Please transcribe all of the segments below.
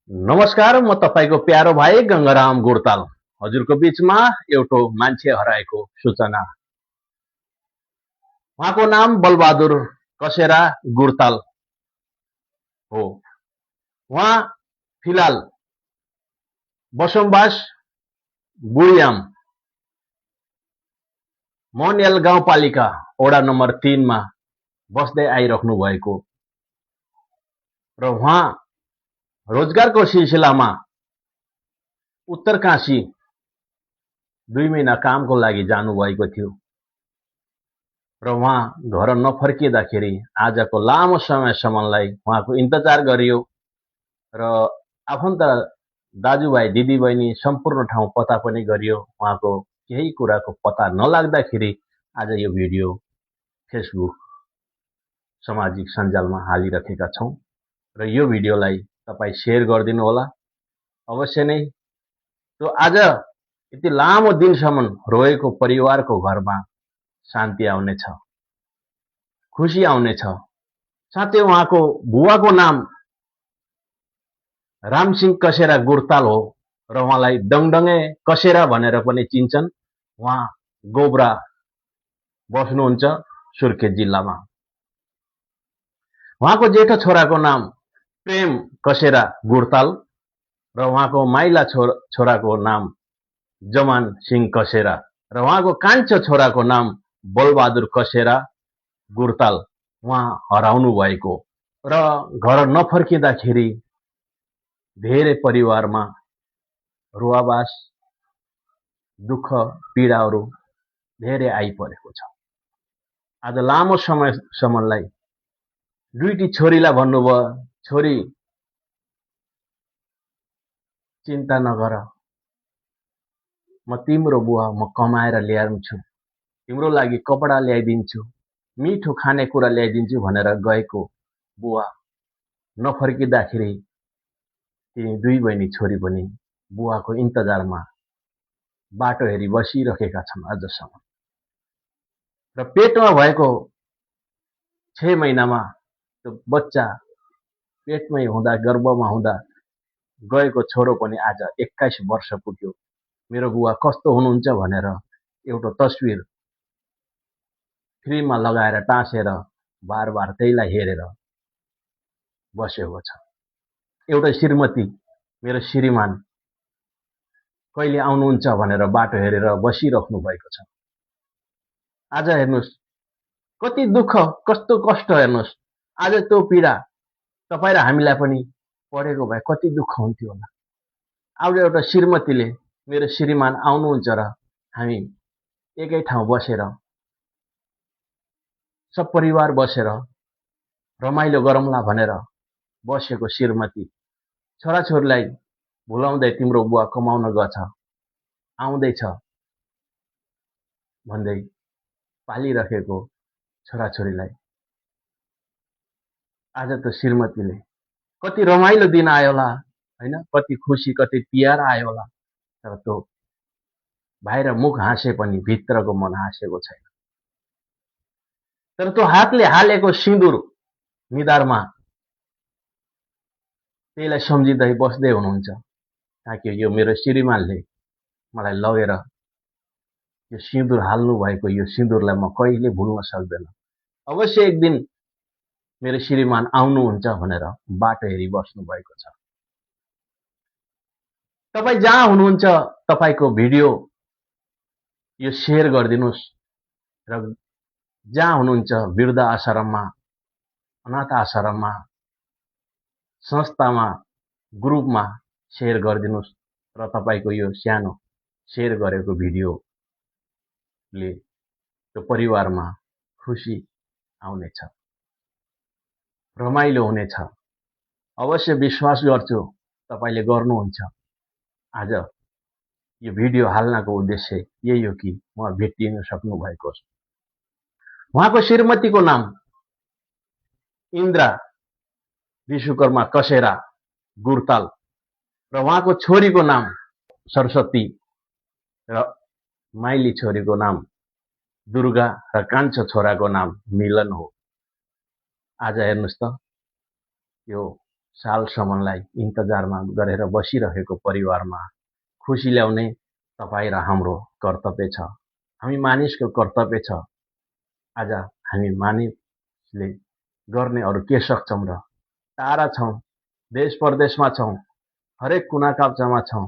नमस्कार, म तपाईको प्यारो भाइ गंगाराम गुर्ताल हजुरको बीचमा एउटा मान्छे हराएको सूचना। उहाँको नाम बलबहादुर कसेरा गुर्ताल हो। उहाँ फिलहाल बसोबास बुढियाम मोहनयाल गाउँपालिका वडा नम्बर 3 मा बस्दै आइराख्नु भएको र उहाँ रोजगारको सिलसिलामा उत्तरकाशी 2 महिना कामको लागि जानुभएको थियो र उहाँ घर नफर्किँदाखेरि आजको लामो समयसम्मलाई उहाँको इन्तजार गरियो र आफन्त दाजुभाइ दिदीबहिनी सम्पूर्ण ठाउँ पत्ता पनि गरियो। उहाँको केही कुराको पत्ता नलाग्दाखेरि आज यो भिडियो फेसबुक सामाजिक सञ्जालमा हालिराखेका छौं र यो भिडियोलाई तपाई शेयर गरिदिनु होला अवश्य नै। तो आज यति लामो दिनसम्म रोएको परिवारको घरमा शान्ति आउनेछ, खुशी आउनेछ। साथै उहाँको बुवाको नाम रामसिंह कसेरा गुर्ताल हो र उहाँलाई डङडङे कसेरा भनेर पनि चिन्छन्। उहाँ गोब्रा बस्नुहुन्छ सुर्खेत जिल्लामा। उहाँको जेठो छोराको नाम प्रेम कसेरा गुर्ताल र उहाँको माइला छोराको नाम जमान सिंह कसेरा र उहाँको कान्छो छोराको नाम बलबहादुर कसेरा गुर्ताल उहाँ हराउनु भएको र घर नफर्किँदाखेरि धेरै परिवारमा रुवाबास दुःख पीडाहरू धेरै आइपरेको छ। आज लामो समयसम्मलाई दुईटी छोरीलाई भन्नुभयो, छोरी चिन्ता नगर, म तिम्रो बुवा, म कमाएर ल्याउँछु, तिम्रो लागि कपडा ल्याइदिन्छु, मिठो खानेकुरा ल्याइदिन्छु भनेर गएको बुवा नफर्किँदाखेरि तिनी दुई बहिनी छोरी पनि बुवाको इन्तजारमा बाटो हेरी बसिरहेका छन् अझसम्म। र पेटमा भएको 6 महिनामा त्यो बच्चा पेटमै हुँदा गर्भमा हुँदा गएको छोरो पनि आज 21 वर्ष पुग्यो। मेरो बुवा कस्तो हुनुहुन्छ भनेर एउटा तस्बिर फ्रेममा लगाएर टाँसेर बार त्यहीलाई हेरेर बसेको छ। एउटा श्रीमती मेरो श्रीमान कहिले आउनुहुन्छ भनेर बाटो हेरेर बसिराख्नु भएको छ। आज हेर्नुस् कति दुःख, कस्तो कष्ट हेर्नुस्। आज त्यो पीडा तपाई र हामीलाई पनि परेको भए कति दुःख हुन्थ्यो होला। आज एउटा श्रीमतीले मेरो श्रीमान आउनुहुन्छ र हामी एकै ठाउँ बसेर सब परिवार बसेर रमाइलो गरौँला भनेर बसेको श्रीमती छोराछोरीलाई भुलाउँदै तिम्रो बुवा कमाउन गछ, आउँदैछ भन्दै पालिरहेको छोराछोरीलाई आज त श्रीमतीले कति रमाइलो दिन आयो होला हैन, कति खुसी कति प्यार आयो होला, तर त्यो बाहिर मुख हाँसे पनि भित्रको मन हाँसेको छैन। तर त्यो हातले हालेको सिन्दुर निधारमा त्यसलाई सम्झिँदै बस्दै हुनुहुन्छ ताकि यो मेरो श्रीमानले मलाई लगेर यो सिन्दुर हाल्नु भएको यो सिन्दुरलाई म कहिले भुल्न सक्दैन। अवश्य एक दिन मेरो श्रीमान आउनुहुन्छ भनेर बाटो हेरी बस्नु भएको छ। तपाई जहाँ हुनुहुन्छ तपाईको भिडियो यो शेयर गरिदिनुस् र जहाँ हुनुहुन्छ वृद्ध आश्रममा, अनाथ आश्रममा, संस्थामा, ग्रुपमा शेयर गरिदिनुस् र तपाईको यो सानो शेयर गरेको भिडियोले त्यो परिवारमा खुशी आउनेछ, रमाइलो हुनेछ। अवश्य विश्वास गर्छु तपाईले गर्नुहुन्छ। आज यो भिडियो हाल्नको उद्देश्य यही हो कि म भेटिन सक्नु भएको छ। उहाँको श्रीमतीको नाम इन्द्रा विश्वकर्मा कसेरा गुर्ताल र उहाँको छोरीको नाम सरस्वती र माइली छोरीको नाम दुर्गा र कान्छो छोराको नाम मिलन हो। आज हेर्नुस् त यो सालसम्मलाई इन्तजारमा गरेर बसिरहेको परिवारमा खुसी ल्याउने तपाईँ र हाम्रो कर्तव्य छ। हामी मानिसको कर्तव्य छ। आज हामी मानिसले गर्ने अरू के सक्छौँ र? टाढा छौँ, देश परदेशमा छौँ, हरेक कुना काप्चामा छौँ।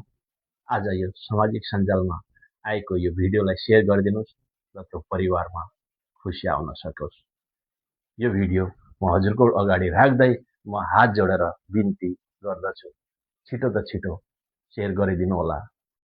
आज यो सामाजिक सञ्जालमा आएको यो भिडियोलाई सेयर गरिदिनुहोस् र त्यो परिवारमा खुसी आउन सकोस्। यो भिडियो म हजुरको अगाडि राख्दै म हात जोडेर बिन्ती गर्दछु, छिटो त छिटो सेयर गरिदिनु होला।